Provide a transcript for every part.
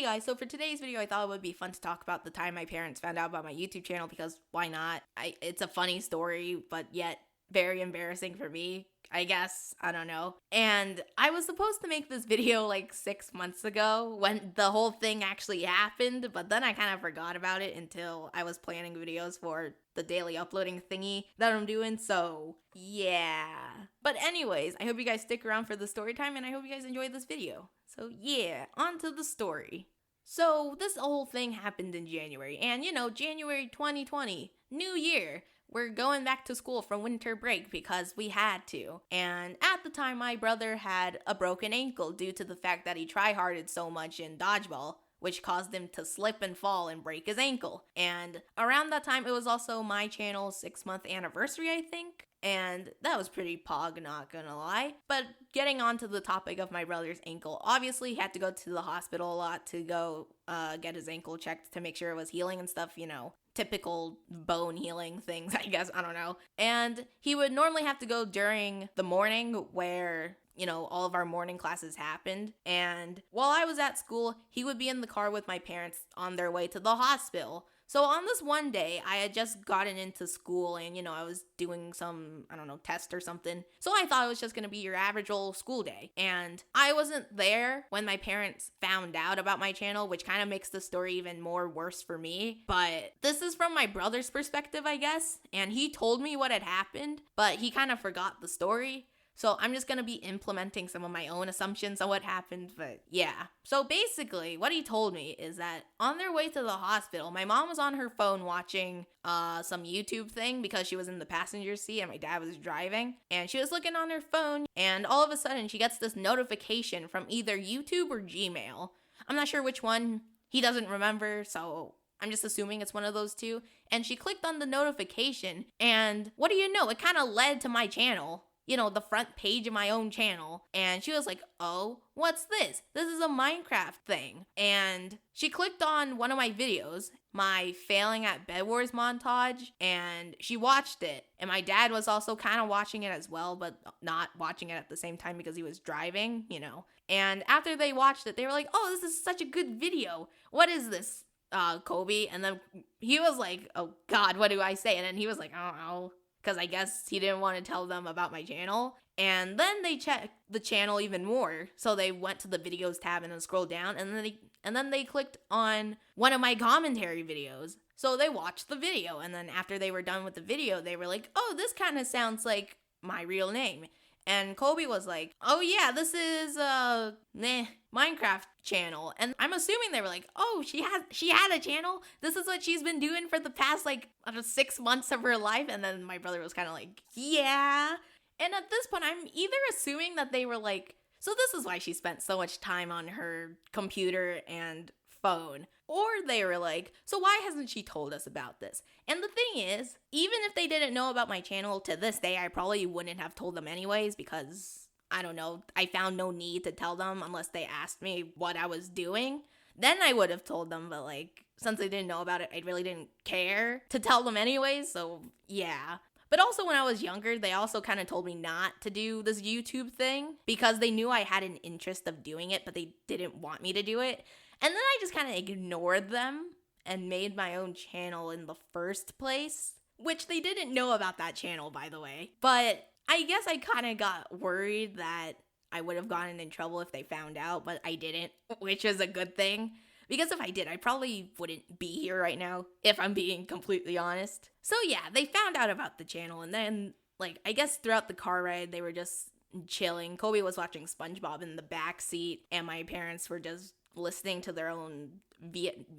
Hey guys, so for today's video, I thought it would be fun to talk about the time my parents found out about my YouTube channel because why not? It's a funny story, but yet very embarrassing for me, I guess. I don't know. And I was supposed to make this video like 6 months ago when the whole thing actually happened, but then I kind of forgot about it until I was planning videos for the daily uploading thingy that I'm doing, so yeah. But anyways, I hope you guys stick around for the story time and I hope you guys enjoy this video. So yeah, on to the story. So this whole thing happened in January, and January 2020, new year. We're going back to school from winter break because we had to. And at the time, my brother had a broken ankle due to the fact that he tryharded so much in dodgeball, which caused him to slip and fall and break his ankle. And around that time, it was also my channel's 6-month anniversary, I think. And that was pretty pog, not gonna lie. But getting on to the topic of my brother's ankle, obviously he had to go to the hospital a lot to go get his ankle checked to make sure it was healing and stuff, typical bone healing things, I guess, I don't know. And he would normally have to go during the morning where all of our morning classes happened. And while I was at school, he would be in the car with my parents on their way to the hospital. So on this one day, I had just gotten into school and, I was doing some, test or something. So I thought it was just going to be your average old school day. And I wasn't there when my parents found out about my channel, which kind of makes the story even more worse for me. But this is from my brother's perspective, I guess. And he told me what had happened, but he kind of forgot the story. So I'm just going to be implementing some of my own assumptions on what happened, but yeah. So basically, what he told me is that on their way to the hospital, my mom was on her phone watching some YouTube thing because she was in the passenger seat and my dad was driving. And she was looking on her phone and all of a sudden she gets this notification from either YouTube or Gmail. I'm not sure which one. He doesn't remember, so I'm just assuming it's one of those two. And she clicked on the notification and what do you know? It kind of led to my channel. The front page of my own channel. And she was like, oh, what's this? This is a Minecraft thing. And she clicked on one of my videos, my failing at bedwars montage, and she watched it. And my dad was also kind of watching it as well, but not watching it at the same time because he was driving, And after they watched it, they were like, oh, this is such a good video. What is this, Kobe? And then he was like, oh God, what do I say? And then he was like, I don't know. Because I guess he didn't want to tell them about my channel. And then they checked the channel even more. So they went to the videos tab and then scrolled down. And then they clicked on one of my commentary videos. So they watched the video. And then after they were done with the video, they were like, oh, this kind of sounds like my real name. And Kobe was like, oh yeah, this is Minecraft channel. And I'm assuming they were like, oh, she had a channel? This is what she's been doing for the past 6 months of her life? And then my brother was kind of like, yeah. And at this point, I'm either assuming that they were like, so this is why she spent so much time on her computer and phone. Or they were like, so why hasn't she told us about this? And the thing is, even if they didn't know about my channel to this day, I probably wouldn't have told them anyways because, I don't know, I found no need to tell them unless they asked me what I was doing. Then I would have told them, but since they didn't know about it, I really didn't care to tell them anyways, so yeah. But also when I was younger, they also kind of told me not to do this YouTube thing because they knew I had an interest of doing it, but they didn't want me to do it. And then I just kind of ignored them and made my own channel in the first place, which they didn't know about that channel, by the way. But I guess I kind of got worried that I would have gotten in trouble if they found out, but I didn't, which is a good thing. Because if I did, I probably wouldn't be here right now, if I'm being completely honest. So yeah, they found out about the channel, and then, I guess throughout the car ride, they were just chilling. Kobe was watching SpongeBob in the back seat, and my parents were just listening to their own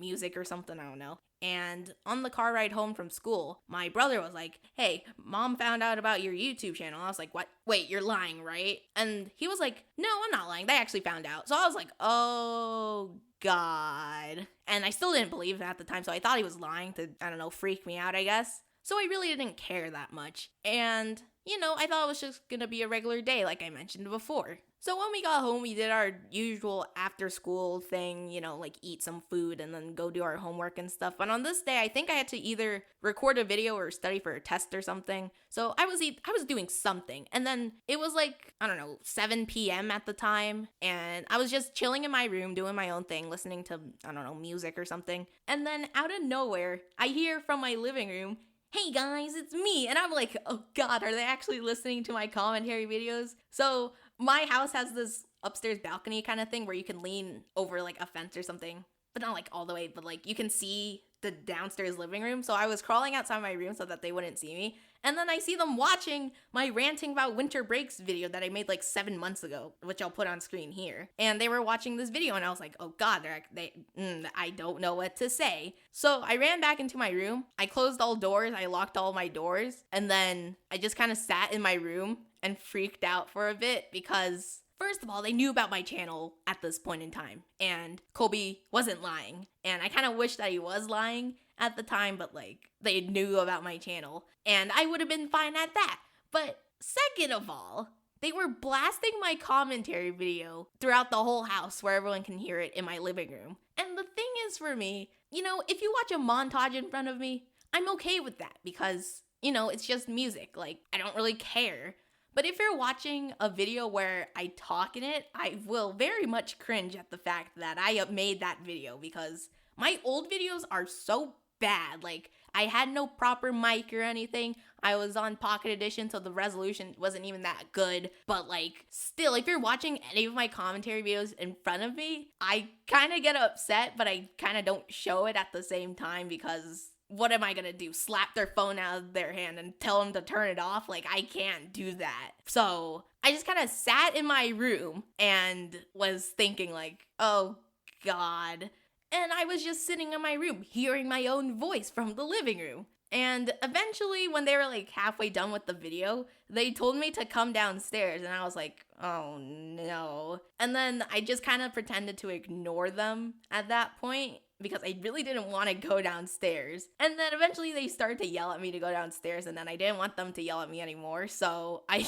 music or something, I don't know. And on the car ride home from school, my brother was like, hey, mom found out about your YouTube channel. I was like, what? Wait, you're lying, right? And he was like, no, I'm not lying. They actually found out. So I was like, oh God. And I still didn't believe it at the time, so I thought he was lying to, freak me out, I guess. So I really didn't care that much. And, I thought it was just gonna be a regular day, like I mentioned before. So when we got home, we did our usual after school thing, like eat some food and then go do our homework and stuff. But on this day, I think I had to either record a video or study for a test or something. So I was doing something. And then it was like, I don't know, 7 p.m. at the time. And I was just chilling in my room doing my own thing, listening to, I don't know, music or something. And then out of nowhere, I hear from my living room, "Hey guys, it's me." And I'm like, oh God, are they actually listening to my commentary videos? So my house has this upstairs balcony kind of thing where you can lean over like a fence or something, but not like all the way, but like you can see the downstairs living room. So I was crawling outside my room so that they wouldn't see me. And then I see them watching my ranting about winter breaks video that I made like 7 months ago, which I'll put on screen here. And they were watching this video and I was like, oh God, I don't know what to say. So I ran back into my room. I closed all doors. I locked all my doors. And then I just kind of sat in my room and freaked out for a bit because first of all, they knew about my channel at this point in time, and Kobe wasn't lying. And I kind of wish that he was lying at the time, but like they knew about my channel, and I would have been fine at that. But second of all, they were blasting my commentary video throughout the whole house where everyone can hear it in my living room. And the thing is for me, if you watch a montage in front of me, I'm okay with that because, it's just music. Like, I don't really care. But if you're watching a video where I talk in it, I will very much cringe at the fact that I made that video because my old videos are so bad. Like, I had no proper mic or anything. I was on Pocket Edition, so the resolution wasn't even that good. But like, still, if you're watching any of my commentary videos in front of me, I kind of get upset, but I kind of don't show it at the same time because what am I gonna do? Slap their phone out of their hand and tell them to turn it off? Like, I can't do that. So I just kind of sat in my room and was thinking like, oh God. And I was just sitting in my room, hearing my own voice from the living room. And eventually, when they were like halfway done with the video, they told me to come downstairs. And I was like, oh no. And then I just kind of pretended to ignore them at that point because I really didn't want to go downstairs. And then eventually they started to yell at me to go downstairs, and then I didn't want them to yell at me anymore. So I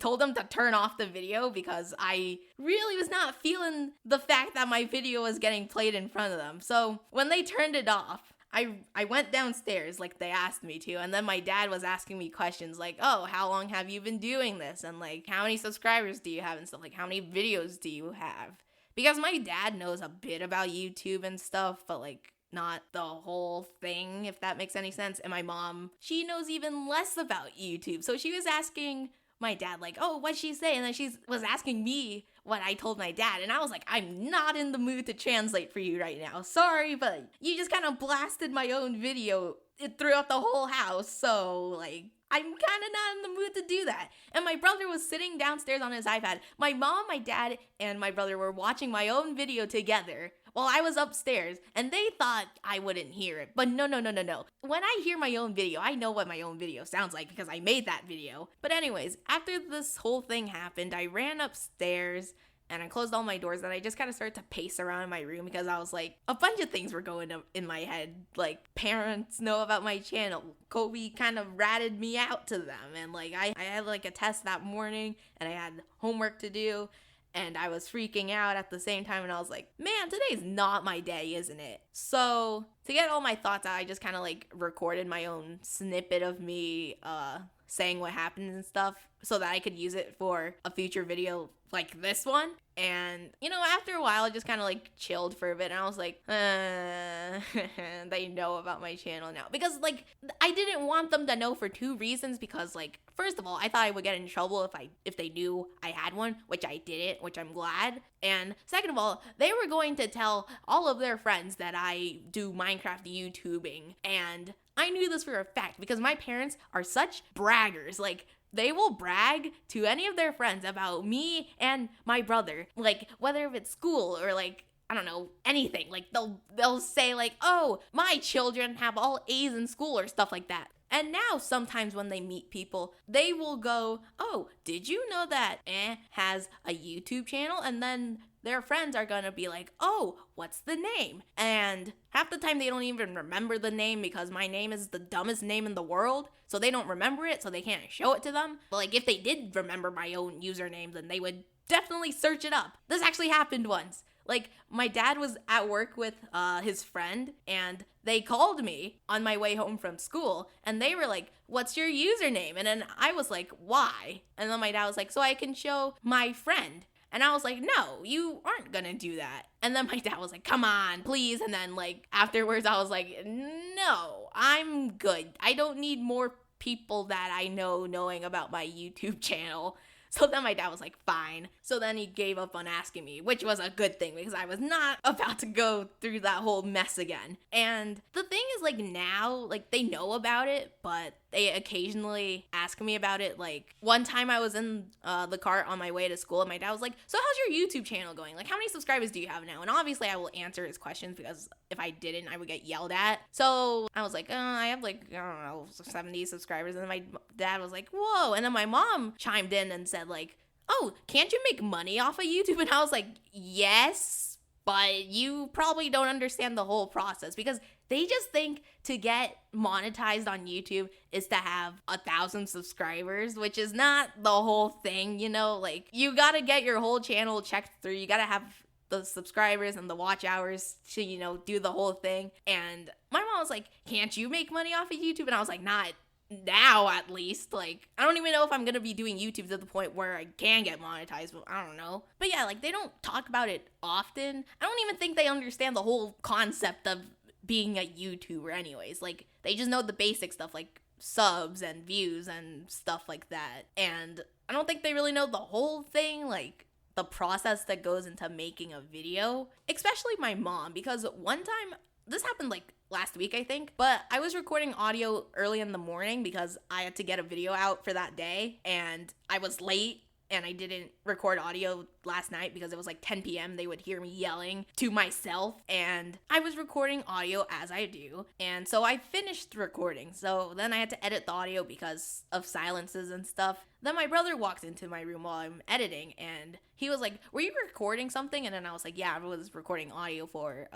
told them to turn off the video because I really was not feeling the fact that my video was getting played in front of them. So when they turned it off, I went downstairs like they asked me to, and then my dad was asking me questions like, oh, how long have you been doing this? And like, how many subscribers do you have and stuff? Like, how many videos do you have? Because my dad knows a bit about YouTube and stuff, but like not the whole thing, if that makes any sense. And my mom, she knows even less about YouTube. So she was asking my dad like, oh, what'd she say? And then she was asking me what I told my dad. And I was like, I'm not in the mood to translate for you right now. Sorry, but you just kind of blasted my own video throughout the whole house. So like, I'm kind of not in the mood to do that. And my brother was sitting downstairs on his iPad. My mom, my dad, and my brother were watching my own video together while I was upstairs, and they thought I wouldn't hear it. But no. When I hear my own video, I know what my own video sounds like because I made that video. But anyways, after this whole thing happened, I ran upstairs and I closed all my doors, and I just kind of started to pace around in my room because I was like, a bunch of things were going up in my head. Like, parents know about my channel. Kobe kind of ratted me out to them. And like, I had like a test that morning and I had homework to do. And I was freaking out at the same time, and I was like, man, today's not my day, isn't it? So to get all my thoughts out, I just kind of like recorded my own snippet of me saying what happened and stuff so that I could use it for a future video like this one. And, after a while, I just kind of like chilled for a bit, and I was like, they know about my channel now. Because like, I didn't want them to know for two reasons, because like, first of all, I thought I would get in trouble if they knew I had one, which I didn't, which I'm glad. And second of all, they were going to tell all of their friends that I do Minecraft YouTubing. And I knew this for a fact because my parents are such braggers. Like, they will brag to any of their friends about me and my brother, like whether it's school or like, I don't know, anything. Like they'll say like, oh, my children have all A's in school or stuff like that. And now sometimes when they meet people, they will go, oh, did you know that has a YouTube channel? And then their friends are gonna be like, oh, what's the name? And half the time they don't even remember the name because my name is the dumbest name in the world. So they don't remember it, so they can't show it to them. But like, if they did remember my own username, then they would definitely search it up. This actually happened once. Like, my dad was at work with his friend, and they called me on my way home from school, and they were like, what's your username? And then I was like, why? And then my dad was like, so I can show my friend. And I was like, no, you aren't gonna do that. And then my dad was like, come on, please. And then, like, afterwards, I was like, no, I'm good. I don't need more people that I know knowing about my YouTube channel. So then my dad was like, fine. So then he gave up on asking me, which was a good thing because I was not about to go through that whole mess again. And the thing is, like, now, like, they know about it, but they occasionally ask me about it. Like, one time I was in the car on my way to school, and my dad was like, so how's your YouTube channel going? Like, how many subscribers do you have now? And obviously I will answer his questions because if I didn't, I would get yelled at. So I was like, I have like, I don't know, 70 subscribers. And then my dad was like, whoa. And then my mom chimed in and said like, oh, can't you make money off of YouTube? And I was like, yes, but you probably don't understand the whole process because they just think to get monetized on YouTube is to have 1,000 subscribers, which is not the whole thing, you know? Like, you gotta get your whole channel checked through. You gotta have the subscribers and the watch hours to, you know, do the whole thing. And my mom was like, can't you make money off of YouTube? And I was like, not now, at least. Like, I don't even know if I'm gonna be doing YouTube to the point where I can get monetized, but I don't know. But yeah, like, they don't talk about it often. I don't even think they understand the whole concept of being a YouTuber anyways. Like, they just know the basic stuff like subs and views and stuff like that. And I don't think they really know the whole thing, like the process that goes into making a video, especially my mom, because one time, this happened like last week, I think, but I was recording audio early in the morning because I had to get a video out for that day, and I was late, and I didn't record audio last night because it was like 10 p.m. They would hear me yelling to myself, and I was recording audio as I do, and so I finished recording. So then I had to edit the audio because of silences and stuff. Then my brother walked into my room while I'm editing, and he was like, were you recording something? And then I was like, yeah, I was recording audio for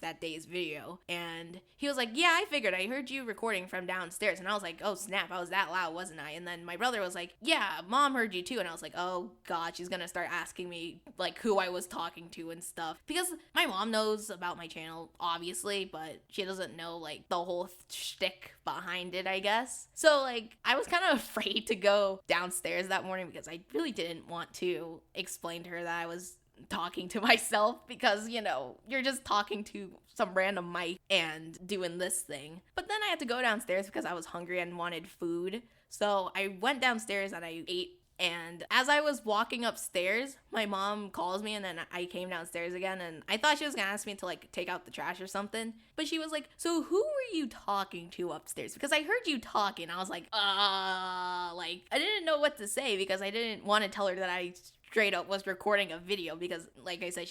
that day's video. And he was like, yeah, I figured. I heard you recording from downstairs. And I was like, oh, snap, I was that loud, wasn't I? And then my brother was like, yeah, mom heard you too. And I was like, oh, God, she's gonna start asking me, like, who I was talking to and stuff. Because my mom knows about my channel, obviously, but she doesn't know, like, the whole shtick behind it, I guess. So, like, I was kind of afraid to go downstairs that morning because I really didn't want to explain to her that I was talking to myself because, you know, you're just talking to some random mic and doing this thing. But then I had to go downstairs because I was hungry and wanted food. So I went downstairs and I ate. And as I was walking upstairs, my mom calls me, and then I came downstairs again, and I thought she was gonna ask me to, like, take out the trash or something. But she was like, so who were you talking to upstairs? Because I heard you talking. I was like, like, I didn't know what to say because I didn't want to tell her that I straight up was recording a video because, like I said,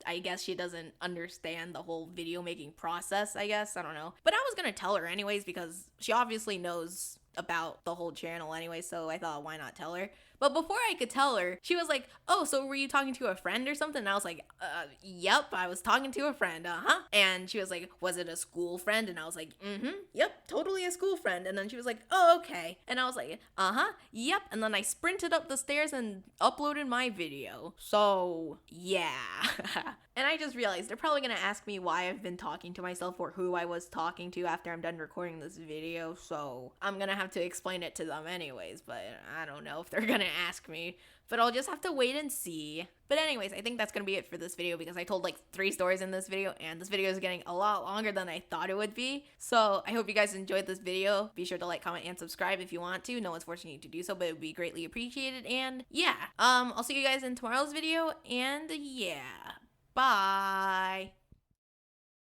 I guess she doesn't understand the whole video making process, I guess. I don't know. But I was gonna tell her anyways because she obviously knows about the whole channel anyway, so I thought, why not tell her? But before I could tell her, she was like, oh, so were you talking to a friend or something? And I was like, yep, I was talking to a friend, And she was like, was it a school friend? And I was like, yep, totally a school friend. And then she was like, oh, okay. And I was like, yep. And then I sprinted up the stairs and uploaded my video. So, yeah. And I just realized they're probably gonna ask me why I've been talking to myself or who I was talking to after I'm done recording this video. So I'm gonna have to explain it to them anyways, but I don't know if they're gonna ask me. But I'll just have to wait and see. But anyways, I think that's gonna be it for this video because I told like 3 stories in this video, and this video is getting a lot longer than I thought it would be. So I hope you guys enjoyed this video. Be sure to like, comment, and subscribe if you want to. No one's forcing you to do so, but it would be greatly appreciated. And yeah, I'll see you guys in tomorrow's video. And yeah, bye.